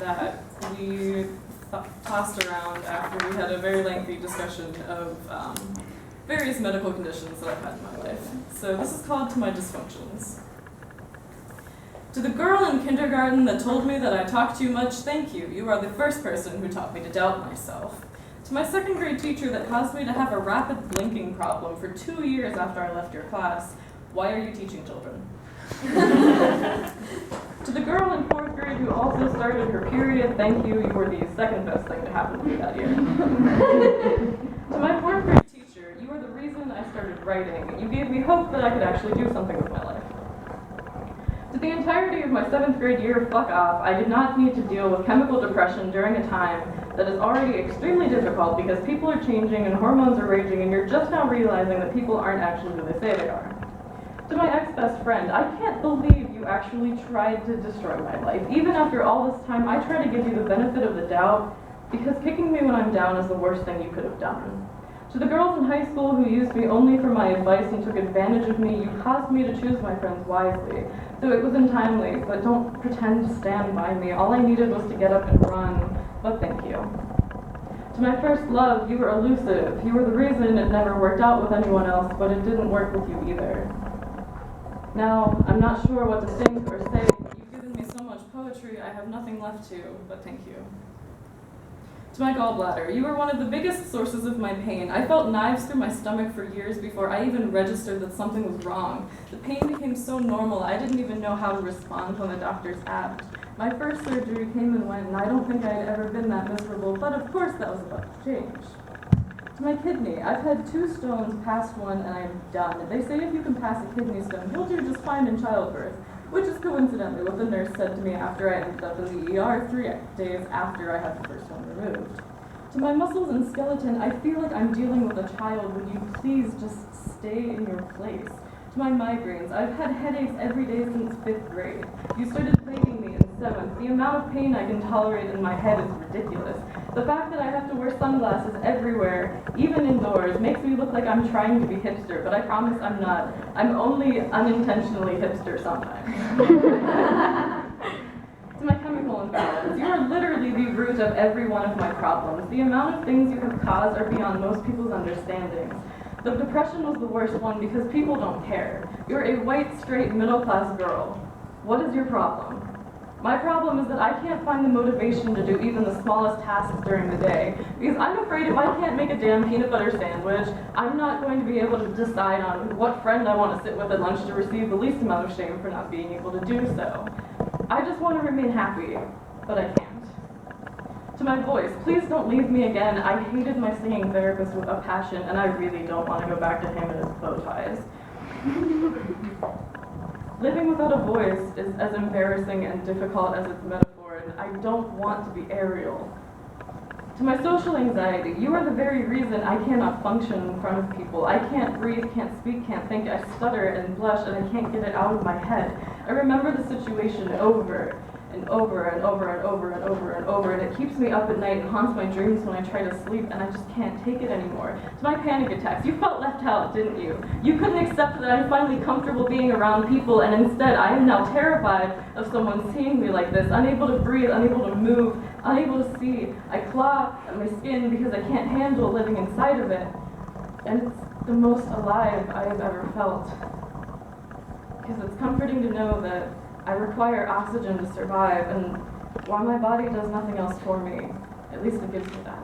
that we tossed around after we had a very lengthy discussion of various medical conditions that I've had in my life. So this is called To My Disfunctions. To the girl in kindergarten that told me that I talk too much, thank you. You are the first person who taught me to doubt myself. To my second grade teacher that caused me to have a rapid blinking problem for 2 years after I left your class, why are you teaching children? To the girl in 4th grade who also started her period, thank you. You were the second best thing to happen to me that year. To my 4th grade teacher, you were the reason I started writing. You gave me hope that I could actually do something with my life. To the entirety of my 7th grade year, fuck off. I did not need to deal with chemical depression during a time that is already extremely difficult because people are changing and hormones are raging and you're just now realizing that people aren't actually who they say they are. To my ex-best friend, I can't believe you actually tried to destroy my life. Even after all this time, I try to give you the benefit of the doubt because kicking me when I'm down is the worst thing you could have done. To the girls in high school who used me only for my advice and took advantage of me, you caused me to choose my friends wisely. So it was untimely, but don't pretend to stand by me. All I needed was to get up and run, but thank you. To my first love, you were elusive. You were the reason it never worked out with anyone else, but it didn't work with you either. Now, I'm not sure what to think or say, but you've given me so much poetry, I have nothing left to, but thank you. To my gallbladder, you were one of the biggest sources of my pain. I felt knives through my stomach for years before I even registered that something was wrong. The pain became so normal, I didn't even know how to respond when the doctors asked. My first surgery came and went, and I don't think I had ever been that miserable, but of course that was about to change. To my kidney, I've had 2 stones past 1 and I'm done. They say if you can pass a kidney stone, you'll do just fine in childbirth, which is coincidentally what the nurse said to me after I ended up in the ER 3 days after I had the first one removed. To my muscles and skeleton, I feel like I'm dealing with a child. Would you please just stay in your place? To my migraines, I've had headaches every day since 5th grade. You started plaguing me in 7th. The amount of pain I can tolerate in my head is ridiculous. The fact that I have to wear sunglasses everywhere, even indoors, makes me look like I'm trying to be hipster, but I promise I'm not. I'm only unintentionally hipster sometimes. To my chemical imbalance, you are literally the root of every one of my problems. The amount of things you have caused are beyond most people's understandings. The depression was the worst one because people don't care. You're a white, straight, middle-class girl. What is your problem? My problem is that I can't find the motivation to do even the smallest tasks during the day because I'm afraid if I can't make a damn peanut butter sandwich, I'm not going to be able to decide on what friend I want to sit with at lunch to receive the least amount of shame for not being able to do so. I just want to remain happy, but I can't. To my voice, please don't leave me again. I hated my singing therapist with a passion, and I really don't want to go back to him and his bow ties. Living without a voice is as embarrassing and difficult as its metaphor, and I don't want to be Ariel. To my social anxiety, you are the very reason I cannot function in front of people. I can't breathe, can't speak, can't think. I stutter and blush, and I can't get it out of my head. I remember the situation over and over and over and over and over and over, and it keeps me up at night and haunts my dreams when I try to sleep, and I just can't take it anymore. To my panic attacks, you felt left out, didn't you? You couldn't accept that I'm finally comfortable being around people, and instead I am now terrified of someone seeing me like this, unable to breathe, unable to move, unable to see. I claw at my skin because I can't handle living inside of it, and it's the most alive I have ever felt. Because it's comforting to know that I require oxygen to survive, and while my body does nothing else for me, at least it gives me that.